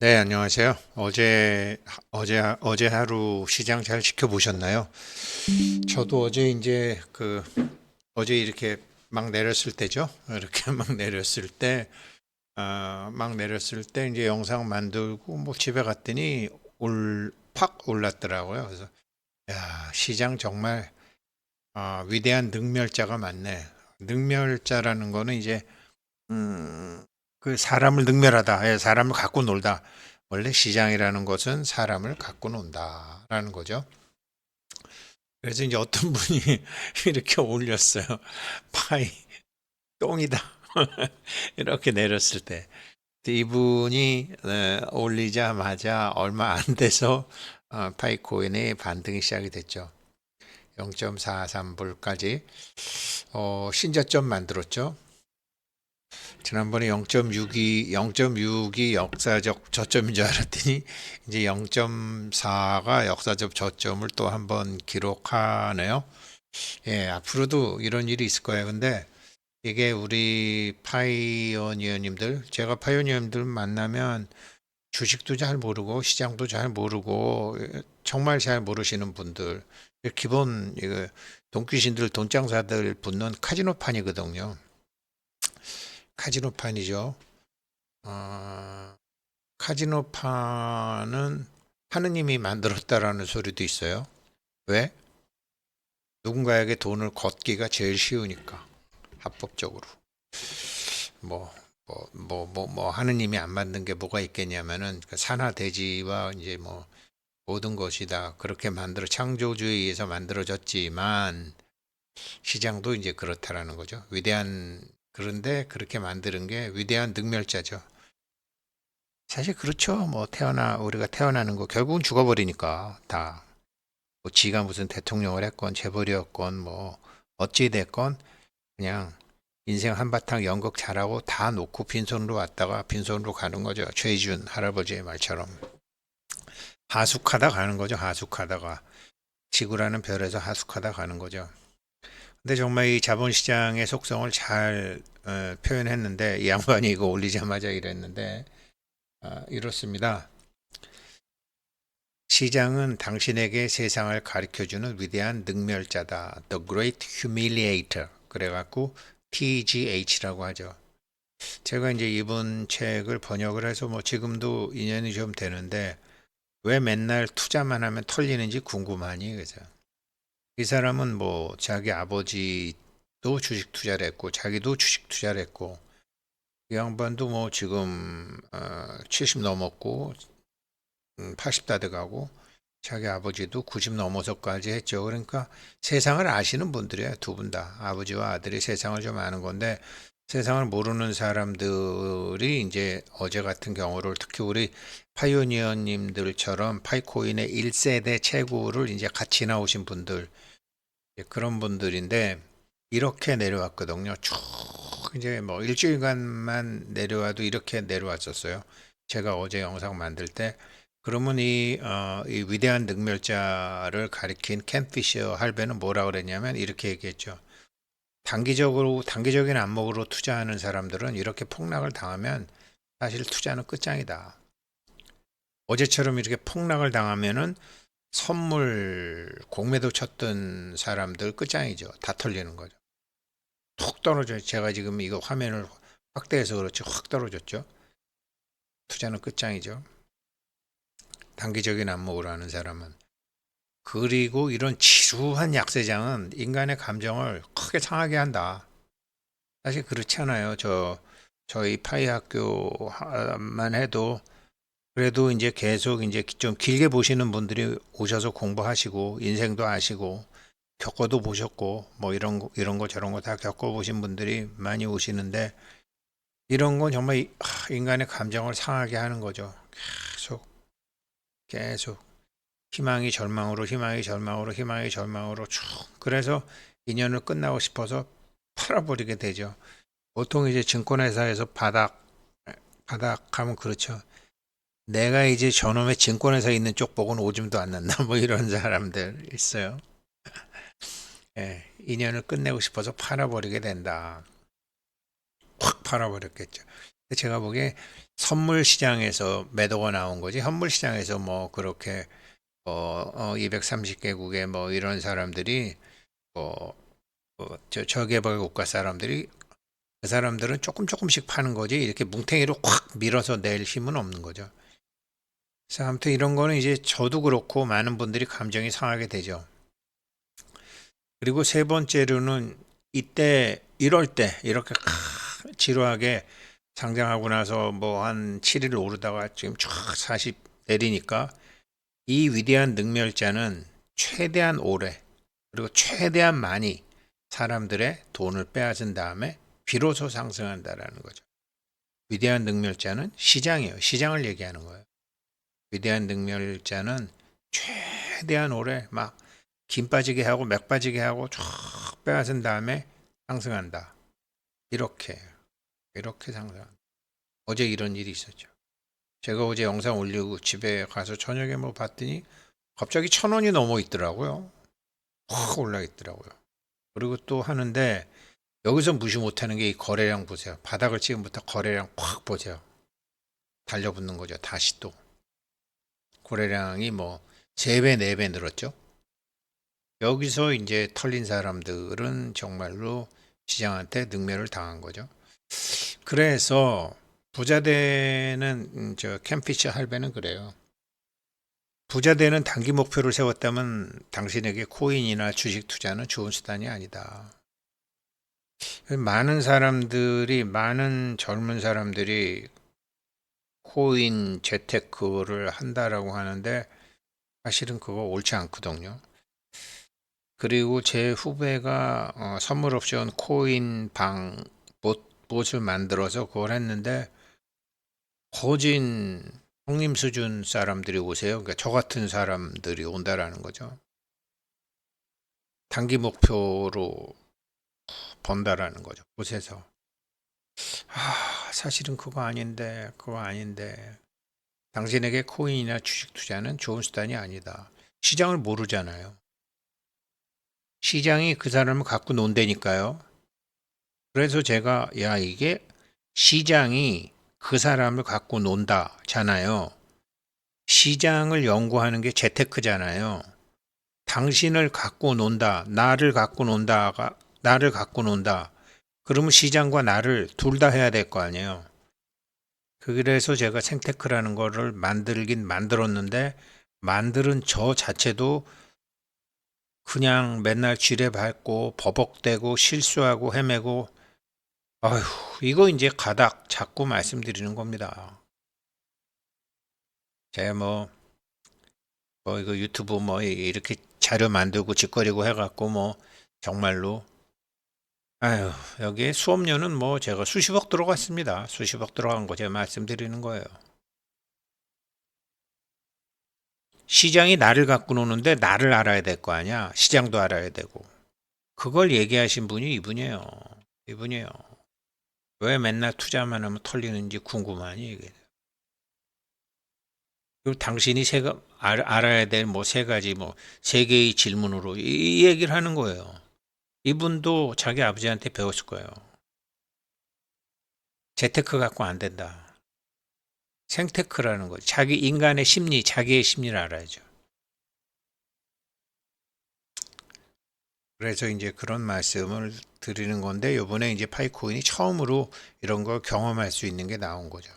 네, 안녕하세요. 어제 하루 시장 잘 지켜보셨나요? 저도 어제 어제 이렇게 막 내렸을 때죠. 이렇게 막 내렸을 때 이제 영상 만들고 뭐 집에 갔더니 팍 올랐더라고요. 그래서, 야, 시장 정말, 위대한 능멸자가 많네. 능멸자라는 거는 그 사람을 능멸하다, 사람을 갖고 놀다. 원래 시장이라는 것은 사람을 갖고 논다라는 거죠. 그래서 이제 어떤 분이 이렇게 올렸어요. 파이 똥이다. 이렇게 내렸을 때. 이분이 올리자마자 얼마 안 돼서 파이코인의 반등이 시작이 됐죠. 0.43불까지 신저점 만들었죠. 지난번에 0.6이 역사적 저점인 줄 알았더니 이제 0.4가 역사적 저점을 또 한번 기록하네요. 예, 앞으로도 이런 일이 있을 거예요. 근데 이게 우리 파이오니어님들, 제가 파이오니어님들 만나면 주식도 잘 모르고 시장도 잘 모르고 정말 잘 모르시는 분들, 기본 이거 돈귀신들, 돈장사들 붙는 카지노판이거든요. 카지노판이죠. 어, 카지노판은 하느님이 만들었다라는 소리도 있어요. 왜? 누군가에게 돈을 걷기가 제일 쉬우니까 합법적으로. 뭐, 하느님이 안 만든 게 뭐가 있겠냐면은 그 산하대지와 이제 뭐 모든 것이 다 그렇게 창조주의에 의해서 만들어졌지만 시장도 이제 그렇다라는 거죠. 그런데 그렇게 만드는 게 위대한 능멸자죠. 사실 그렇죠. 우리가 태어나는 거 결국은 죽어버리니까 다. 뭐 지가 무슨 대통령을 했건 재벌이었건 뭐 어찌 됐건 그냥 인생 한바탕 연극 잘하고 다 놓고 빈손으로 왔다가 빈손으로 가는 거죠. 최희준 할아버지의 말처럼 하숙하다 가는 거죠. 하숙하다가 지구라는 별에서 하숙하다 가는 거죠. 근데 정말 이 자본시장의 속성을 잘 표현했는데 이 양반이 이거 올리자마자 이랬는데 이렇습니다. 시장은 당신에게 세상을 가르쳐주는 위대한 능멸자다. The Great Humiliator. 그래갖고 TGH라고 하죠. 제가 이제 이번 책을 번역을 해서 뭐 지금도 2년이 좀 되는데 왜 맨날 투자만 하면 털리는지 궁금하니? 그래서 이 사람은 뭐 자기 아버지도 주식 투자를 했고 자기도 주식 투자를 했고 이 양반도 뭐 지금 70 넘었고 80다 돼가고 자기 아버지도 90 넘어서까지 했죠. 그러니까 세상을 아시는 분들이에요. 두 분 다. 아버지와 아들이 세상을 좀 아는 건데 세상을 모르는 사람들이 이제 어제 같은 경우를 특히 우리 파이오니어님들처럼 파이코인의 1세대 최고를 이제 같이 나오신 분들 그런 분들인데 이렇게 내려왔거든요. 쭉 이제 뭐 일주일간만 내려와도 이렇게 내려왔었어요. 제가 어제 영상 만들 때 그러면 이 위대한 능멸자를 가리킨 켄 피셔 할배는 뭐라 그랬냐면 이렇게 얘기했죠. 단기적인 안목으로 투자하는 사람들은 이렇게 폭락을 당하면 사실 투자는 끝장이다. 어제처럼 이렇게 폭락을 당하면은 공매도 쳤던 사람들 끝장이죠. 다 털리는 거죠. 툭 떨어져요. 제가 지금 이거 화면을 확대해서 그렇지 확 떨어졌죠. 투자는 끝장이죠. 단기적인 안목으로 하는 사람은. 그리고 이런 지루한 약세장은 인간의 감정을 크게 상하게 한다. 사실 그렇지 않아요. 저희 파이 학교만 해도 그래도 이제 계속 이제 좀 길게 보시는 분들이 오셔서 공부하시고 인생도 아시고 겪어도 보셨고 뭐 이런 거 저런 거 다 겪어보신 분들이 많이 오시는데 이런 건 정말 인간의 감정을 상하게 하는 거죠. 계속 계속 희망이 절망으로 쭉 그래서 인연을 끝나고 싶어서 팔아버리게 되죠. 보통 이제 증권회사에서 바닥하면 그렇죠. 내가 이제 저놈의 증권회사 있는 쪽 보고는 오줌도 안 난다 뭐 이런 사람들 있어요. 예, 인연을 끝내고 싶어서 팔아버리게 된다. 확 팔아버렸겠죠. 제가 보기에 선물 시장에서 매도가 나온 거지. 선물 시장에서 뭐 그렇게 230개국의 뭐 이런 사람들이 저개발 국가 사람들이 그 사람들은 조금씩 파는 거지 이렇게 뭉탱이로 확 밀어서 낼 힘은 없는 거죠. 그래서 아무튼 이런 거는 이제 저도 그렇고 많은 분들이 감정이 상하게 되죠. 그리고 세 번째로는 이때 이럴 때 이렇게 지루하게 상장하고 나서 뭐 한 7일 오르다가 지금 쫙 40 내리니까 이 위대한 능멸자는 최대한 오래 그리고 최대한 많이 사람들의 돈을 빼앗은 다음에 비로소 상승한다라는 거죠. 위대한 능멸자는 시장이에요. 시장을 얘기하는 거예요. 위대한 능멸자는 최대한 오래 막 김 빠지게 하고 맥 빠지게 하고 쫙 빼앗은 다음에 상승한다. 이렇게 상승한다. 어제 이런 일이 있었죠. 제가 어제 영상 올리고 집에 가서 저녁에 뭐 봤더니 갑자기 1,000원이 넘어 있더라고요. 확 올라 있더라고요. 그리고 또 하는데 여기서 무시 못하는 게 이 거래량 보세요. 바닥을 찍은부터 거래량 확 보세요. 달려붙는 거죠. 다시 또 거래량이 뭐 3배, 4배 늘었죠. 여기서 이제 털린 사람들은 정말로 시장한테 능멸을 당한 거죠. 그래서 부자 되는 저 캠피처 할배는 그래요. 부자 되는 단기 목표를 세웠다면 당신에게 코인이나 주식 투자는 좋은 수단이 아니다. 많은 젊은 사람들이 코인 재테크를 한다라고 하는데 사실은 그거 옳지 않거든요. 그리고 제 후배가 선물 옵션 코인 방 봇을 만들어서 그걸 했는데 거진 형님 수준 사람들이 오세요. 그러니까 저 같은 사람들이 온다라는 거죠. 단기 목표로 번다라는 거죠. 곳에서. 사실은 그거 아닌데. 당신에게 코인이나 주식 투자는 좋은 수단이 아니다. 시장을 모르잖아요. 시장이 그 사람을 갖고 논다니까요. 그래서 제가 야 이게 시장이 그 사람을 갖고 논다잖아요. 시장을 연구하는 게 재테크잖아요. 당신을 갖고 논다, 나를 갖고 논다. 그러면 시장과 나를 둘 다 해야 될 거 아니에요. 그래서 제가 생테크라는 거를 만들긴 만들었는데 만드는 저 자체도 그냥 맨날 지뢰밟고 버벅대고 실수하고 헤매고 아휴 이거 이제 가닥 잡고 말씀드리는 겁니다. 제가 뭐 이거 유튜브 뭐 이렇게 자료 만들고 짓거리고 해갖고 뭐 정말로 아유 여기에 수업료는 뭐 제가 수십억 들어갔습니다. 수십억 들어간 거 제가 말씀드리는 거예요. 시장이 나를 갖고 노는데 나를 알아야 될 거 아니야. 시장도 알아야 되고. 그걸 얘기하신 분이 이분이에요. 이분이에요. 왜 맨날 투자만 하면 털리는지 궁금하니 이게. 그리고 당신이 알아야 될 뭐 세 가지 뭐 세 개의 질문으로 이 얘기를 하는 거예요. 이분도 자기 아버지한테 배웠을 거예요. 재테크 갖고 안 된다. 생테크라는 거. 자기 인간의 심리, 자기의 심리를 알아야죠. 그래서 이제 그런 말씀을 드리는 건데 요번에 이제 파이코인이 처음으로 이런 걸 경험할 수 있는 게 나온 거죠.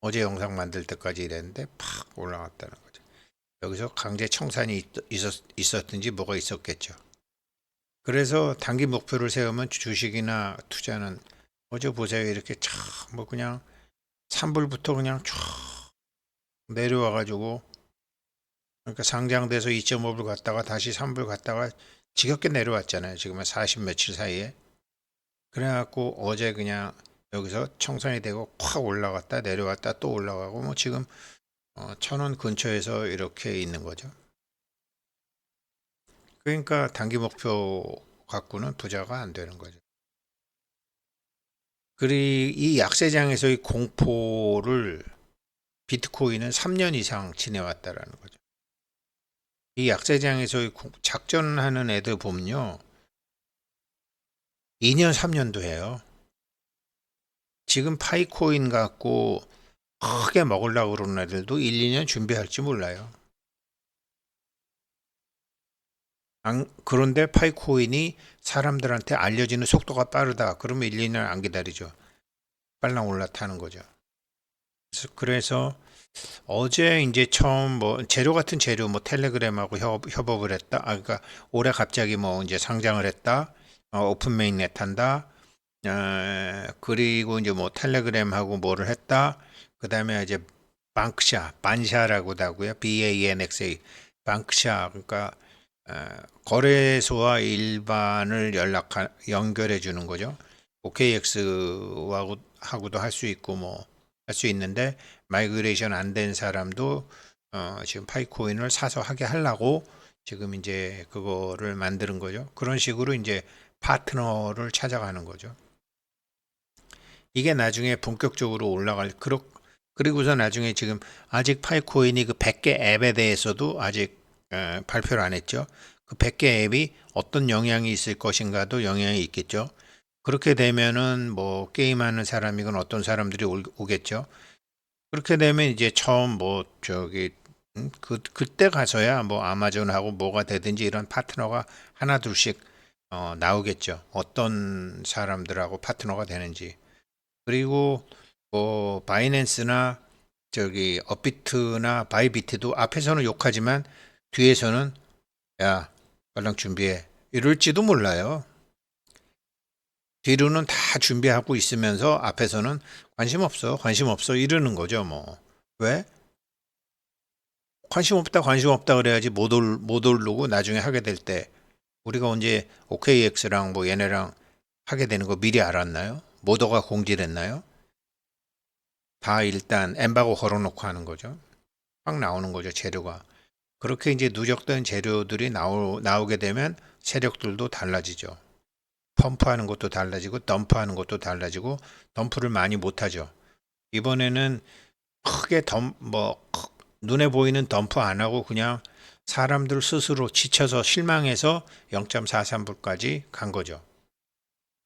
어제 영상 만들 때까지 이랬는데 팍 올라갔다는 거죠. 여기서 강제 청산이 있었든지 뭐가 있었겠죠. 그래서 단기 목표를 세우면 주식이나 투자는 어제 보세요. 이렇게 촥뭐 그냥 3불부터 그냥 쫙 내려와 가지고 그러니까 상장돼서 2.5불 갔다가 다시 3불 갔다가 지겹게 내려왔잖아요. 지금은 40 며칠 사이에. 그래갖고 어제 그냥 여기서 청산이 되고 확 올라갔다 내려왔다 또 올라가고 뭐 지금 1,000원 근처에서 이렇게 있는 거죠. 그러니까 단기 목표 갖고는 부자가 안 되는 거죠. 그리고 이 약세장에서의 공포를 비트코인은 3년 이상 지내왔다라는 거죠. 이 약세장에서의 작전하는 애들 보면요. 2년, 3년도 해요. 지금 파이코인 갖고 크게 먹으려고 그러는 애들도 1, 2년 준비할지 몰라요. 그런데 파이코인이 사람들한테 알려지는 속도가 빠르다. 그러면 1, 2년 안 기다리죠. 빨랑 올라타는 거죠. 그래서 어제 이제 처음 뭐 재료 같은 재료 뭐 텔레그램하고 협업을 했다. 그러니까 올해 갑자기 뭐 이제 상장을 했다. 오픈 메인넷 한다. 그리고 이제 뭐 텔레그램하고 뭐를 했다. 그다음에 이제 반샤라고도 하고요. BANXA 방크샤 그러니까 거래소와 일반을 연결해 주는 거죠. OKX하고 하고도 할 수 있고 뭐 할 수 있는데 마이그레이션 안 된 사람도 지금 파이코인을 사서 하게 하려고 지금 이제 그거를 만드는 거죠. 그런 식으로 이제 파트너를 찾아가는 거죠. 이게 나중에 본격적으로 그리고서 나중에 지금 아직 파이코인이 그 100개 앱에 대해서도 아직 발표를 안 했죠. 그 100개 앱이 어떤 영향이 있을 것인가도 영향이 있겠죠. 그렇게 되면은 뭐 게임하는 사람이건 어떤 사람들이 오겠죠. 그렇게 되면 이제 처음 뭐 저기 그때 가서야 뭐 아마존하고 뭐가 되든지 이런 파트너가 하나 둘씩 나오겠죠. 어떤 사람들하고 파트너가 되는지. 그리고 뭐 바이낸스나 저기 업비트나 바이비트도 앞에서는 욕하지만 뒤에서는 야 빨랑 준비해 이럴지도 몰라요. 뒤로는 다 준비하고 있으면서 앞에서는 관심 없어 이러는 거죠 뭐. 왜? 관심 없다 그래야지 못 오르고 나중에 하게 될 때 우리가 언제 OKX랑 뭐 얘네랑 하게 되는 거 미리 알았나요? 모더가 공지를 했나요? 다 일단 엠바고 걸어놓고 하는 거죠. 막 나오는 거죠, 재료가. 그렇게 이제 누적된 재료들이 나오게 되면 세력들도 달라지죠. 펌프하는 것도 달라지고, 덤프하는 것도 달라지고, 덤프를 많이 못하죠. 이번에는 크게 눈에 보이는 덤프 안 하고 그냥 사람들 스스로 지쳐서 실망해서 0.43불까지 간 거죠.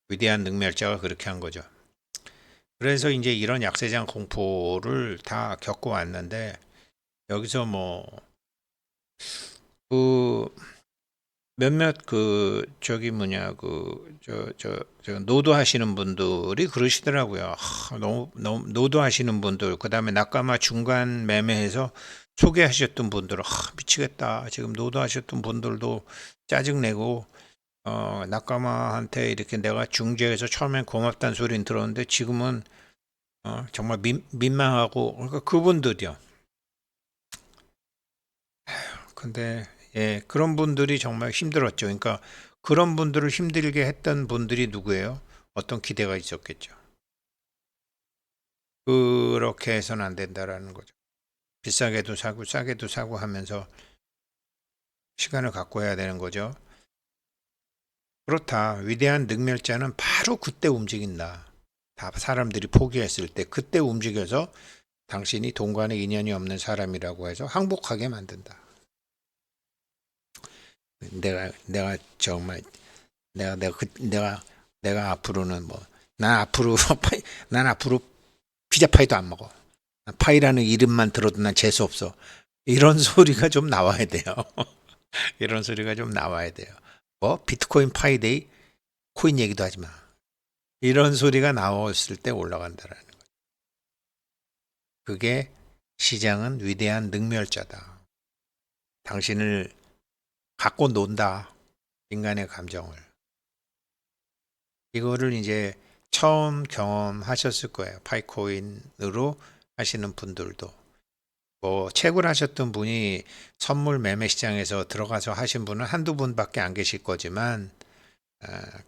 위대한 능멸자가 그렇게 한 거죠. 그래서 이제 이런 약세장 공포를 다 겪고 왔는데, 여기서 그 몇몇 저기 뭐냐 저 노드 하시는 분들이 그러시더라고요. 너무 노드 하시는 분들 그다음에 낙가마 중간 매매해서 소개하셨던 분들 미치겠다. 지금 노드 하셨던 분들도 짜증내고 낙가마한테 이렇게 내가 중재해서 처음엔 고맙다는 소리는 들었는데 지금은 정말 민망하고 그러니까 그분들이요. 근데 예, 그런 분들이 정말 힘들었죠. 그러니까 그런 분들을 힘들게 했던 분들이 누구예요? 어떤 기대가 있었겠죠. 그렇게 해서는 안 된다라는 거죠. 비싸게도 사고 싸게도 사고 하면서 시간을 갖고 해야 되는 거죠. 그렇다. 위대한 능멸자는 바로 그때 움직인다. 다 사람들이 포기했을 때 그때 움직여서 당신이 돈과는 인연이 없는 사람이라고 해서 항복하게 만든다. 내가 정말 내가 앞으로는 난 앞으로 난 앞으로 피자 파이도 안 먹어. 파이라는 이름만 들어도 난 재수 없어. 이런 소리가 좀 나와야 돼요. 이런 소리가 좀 나와야 돼요. 비트코인 파이데이 코인 얘기도 하지 마. 이런 소리가 나왔을 때 올라간다라는 거. 그게 시장은 위대한 능멸자다. 당신을 갖고 논다. 인간의 감정을. 이거를 이제 처음 경험하셨을 거예요. 파이코인으로 하시는 분들도. 채굴 하셨던 분이 선물 매매 시장에서 들어가서 하신 분은 한두 분밖에 안 계실 거지만,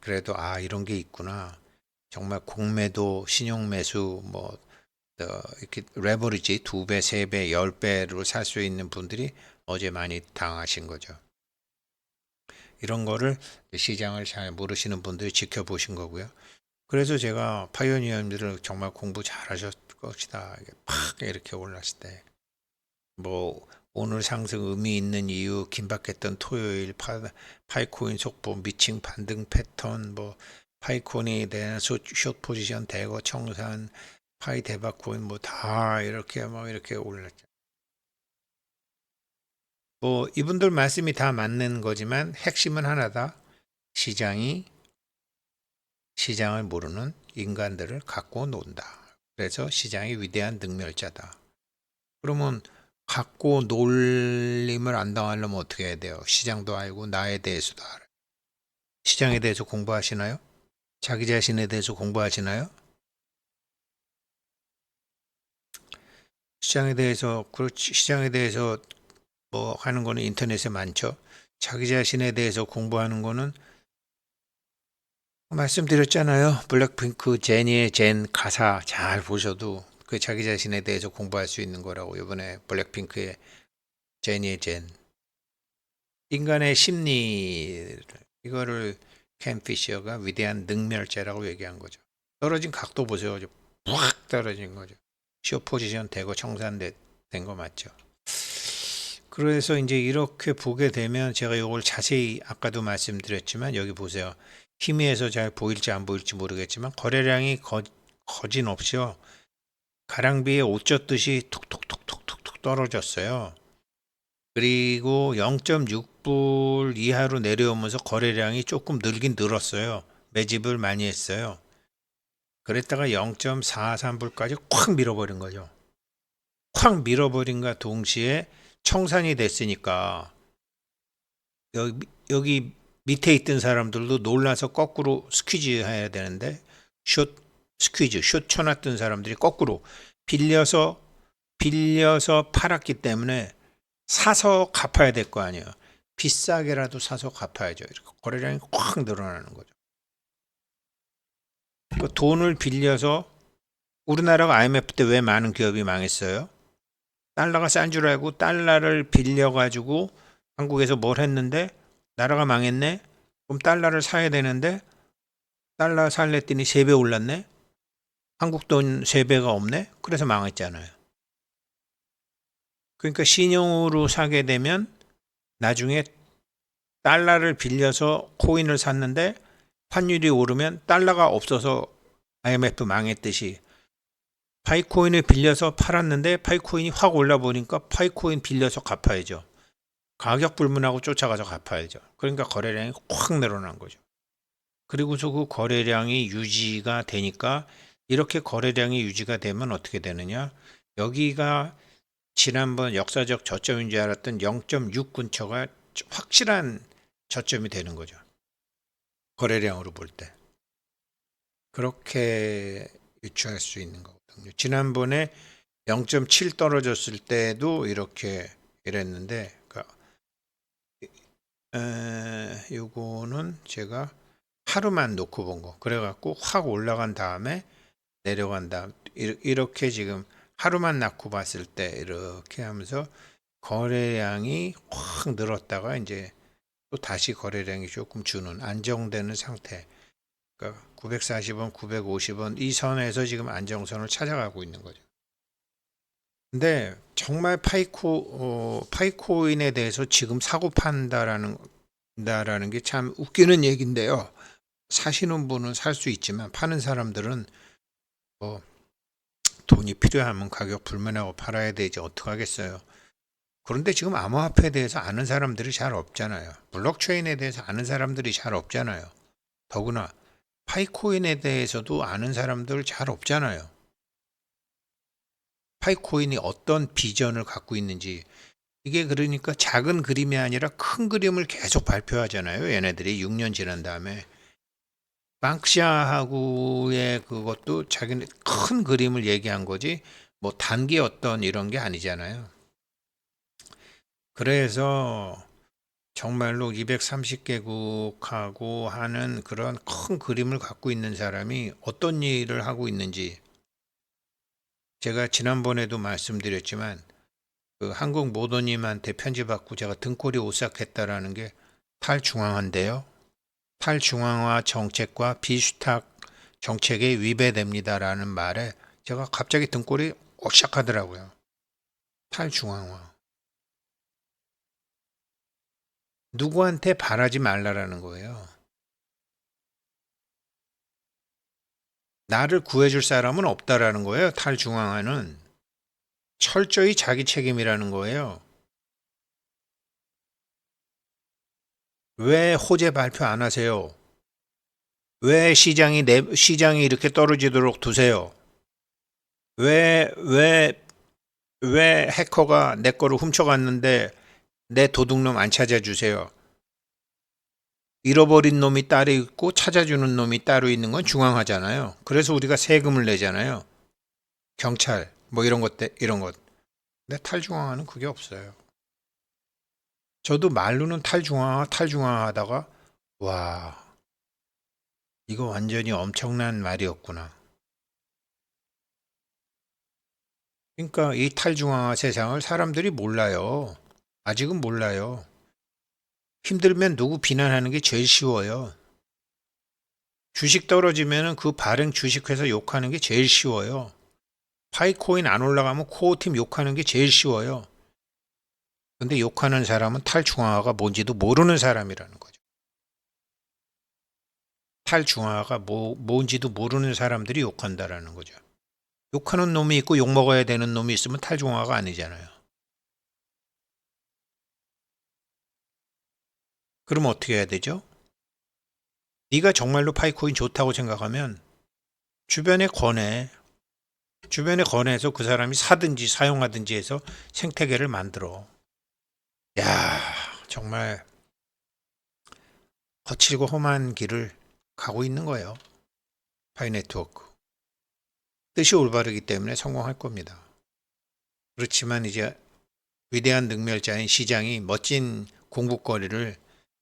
그래도, 이런 게 있구나. 정말 공매도, 신용매수, 이렇게 레버리지 2배, 3배, 10배로 살 수 있는 분들이 어제 많이 당하신 거죠. 이런 거를 시장을 잘 모르시는 분들이 지켜보신 거고요. 그래서 제가 파이오니어님들을 정말 공부 잘하셨을 것이다. 팍 이렇게 올랐을 때. 오늘 상승 의미 있는 이유, 긴박했던 토요일, 파이코인 속보, 미칭 반등 패턴, 파이콘에 대한 숏 포지션 대거 청산 파이 대박 코인 뭐 다 이렇게 뭐 이렇게 올랐죠. 뭐 이분들 말씀이 다 맞는 거지만 핵심은 하나다. 시장이 시장을 모르는 인간들을 갖고 논다. 그래서 시장이 위대한 능멸자다. 그러면 갖고 놀림을 안 당하려면 어떻게 해야 돼요? 시장도 알고 나에 대해서도 알아요. 시장에 대해서 공부하시나요? 자기 자신에 대해서 공부하시나요? 시장에 대해서 그렇지 시장에 대해서 뭐 하는 거는 인터넷에 많죠. 자기 자신에 대해서 공부하는 거는 말씀드렸잖아요. 블랙핑크 제니의 젠 가사 잘 보셔도 그 자기 자신에 대해서 공부할 수 있는 거라고. 이번에 블랙핑크의 제니의 젠 인간의 심리 이거를 캔 피셔가 위대한 능멸자라고 얘기한 거죠. 떨어진 각도 보세요. 확 떨어진 거죠. 쇼 포지션 되고 청산된 거 맞죠? 그래서 이제 이렇게 보게 되면 제가 이걸 자세히 아까도 말씀드렸지만 여기 보세요. 희미해서 잘 보일지 안 보일지 모르겠지만 거래량이 거진없이요. 가랑비에 옷 젖듯이 툭툭툭툭툭툭 떨어졌어요. 그리고 0.6불 이하로 내려오면서 거래량이 조금 늘긴 늘었어요. 매집을 많이 했어요. 그랬다가 0.43불까지 콱 밀어버린 거죠. 콱 밀어버린과 동시에 청산이 됐으니까 여기 밑에 있던 사람들도 놀라서 거꾸로 스퀴즈 해야 되는데 숏 스퀴즈 숏 쳐놨던 사람들이 거꾸로 빌려서 팔았기 때문에 사서 갚아야 될 거 아니에요. 비싸게라도 사서 갚아야죠. 이렇게 거래량이 확 늘어나는 거죠. 그 돈을 빌려서 우리나라가 IMF 때 왜 많은 기업이 망했어요? 달러가 싼 줄 알고 달러를 빌려가지고 한국에서 뭘 했는데 나라가 망했네? 그럼 달러를 사야 되는데 달러 살랬더니 3배 올랐네? 한국 돈 3배가 없네? 그래서 망했잖아요. 그러니까 신용으로 사게 되면 나중에 달러를 빌려서 코인을 샀는데 환율이 오르면 달러가 없어서 IMF 망했듯이 파이코인을 빌려서 팔았는데 파이코인이 확 올라보니까 파이코인 빌려서 갚아야죠. 가격 불문하고 쫓아가서 갚아야죠. 그러니까 거래량이 확 늘어난 거죠. 그리고서 그 거래량이 유지가 되니까 이렇게 거래량이 유지가 되면 어떻게 되느냐? 여기가 지난번 역사적 저점인 줄 알았던 0.6 근처가 확실한 저점이 되는 거죠. 거래량으로 볼 때. 그렇게 유추할 수 있는 거거든요. 지난번에 0.7 떨어졌을 때도 이렇게 이랬는데, 그러니까 요거는 제가 하루만 놓고 본 거. 그래갖고 확 올라간 다음에 내려간 다음 이렇게 지금 하루만 놓고 봤을 때 이렇게 하면서 거래량이 확 늘었다가 이제 또 다시 거래량이 조금 주는 안정되는 상태. 그러니까 940원, 950원 이 선에서 지금 안정선을 찾아가고 있는 거죠. 근데 정말 파이코인에 대해서 지금 사고 판다라는 게 참 웃기는 얘기인데요. 사시는 분은 살 수 있지만 파는 사람들은 뭐 돈이 필요하면 가격 불문하고 팔아야 되지 어떡하겠어요. 그런데 지금 암호화폐에 대해서 아는 사람들이 잘 없잖아요. 블록체인에 대해서 아는 사람들이 잘 없잖아요. 더구나 파이코인에 대해서도 아는 사람들 잘 없잖아요. 파이코인이 어떤 비전을 갖고 있는지 이게 그러니까 작은 그림이 아니라 큰 그림을 계속 발표하잖아요. 얘네들이 6년 지난 다음에 방크시아하고의 그것도 자기네 큰 그림을 얘기한 거지 뭐 단기 어떤 이런 게 아니잖아요. 그래서 정말로 230개국하고 하는 그런 큰 그림을 갖고 있는 사람이 어떤 일을 하고 있는지 제가 지난번에도 말씀드렸지만 그 한국 모더님한테 편지 받고 제가 등골이 오싹했다라는 게 탈중앙화인데요. 탈중앙화 정책과 비슈탁 정책에 위배됩니다라는 말에 제가 갑자기 등골이 오싹하더라고요. 탈중앙화. 누구한테 바라지 말라라는 거예요. 나를 구해줄 사람은 없다라는 거예요. 탈중앙화는 철저히 자기 책임이라는 거예요. 왜 호재 발표 안 하세요? 왜 시장이 이렇게 떨어지도록 두세요? 왜, 왜, 왜 해커가 내 거를 훔쳐갔는데 내 도둑놈 안 찾아주세요? 잃어버린 놈이 따로 있고 찾아주는 놈이 따로 있는 건 중앙하잖아요. 그래서 우리가 세금을 내잖아요. 경찰, 뭐 이런 것. 근데 탈중앙화는 그게 없어요. 저도 말로는 탈중앙화 하다가, 와, 이거 완전히 엄청난 말이었구나. 그러니까 이 탈중앙화 세상을 사람들이 몰라요. 아직은 몰라요. 힘들면 누구 비난하는 게 제일 쉬워요. 주식 떨어지면은 그 발행 주식회사 욕하는 게 제일 쉬워요. 파이코인 안 올라가면 코어팀 욕하는 게 제일 쉬워요. 근데 욕하는 사람은 탈중앙화가 뭔지도 모르는 사람이라는 거죠. 탈중앙화가 뭔지도 모르는 사람들이 욕한다라는 거죠. 욕하는 놈이 있고 욕먹어야 되는 놈이 있으면 탈중앙화가 아니잖아요. 그럼 어떻게 해야 되죠? 네가 정말로 파이코인 좋다고 생각하면 주변에 권해. 주변에 권해서 그 사람이 사든지 사용하든지 해서 생태계를 만들어. 야, 정말 거칠고 험한 길을 가고 있는 거예요. 파이네트워크. 뜻이 올바르기 때문에 성공할 겁니다. 그렇지만 이제 위대한 능멸자인 시장이 멋진 공부거리를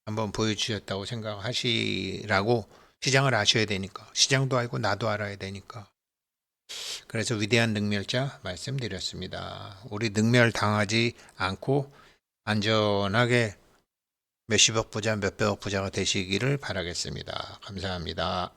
한번 보여주셨다고 생각하시라고 시장을 아셔야 되니까. 시장도 알고 나도 알아야 되니까. 그래서 위대한 능멸자 말씀드렸습니다. 우리 능멸 당하지 않고 안전하게 몇십억 부자, 몇백억 부자가 되시기를 바라겠습니다. 감사합니다.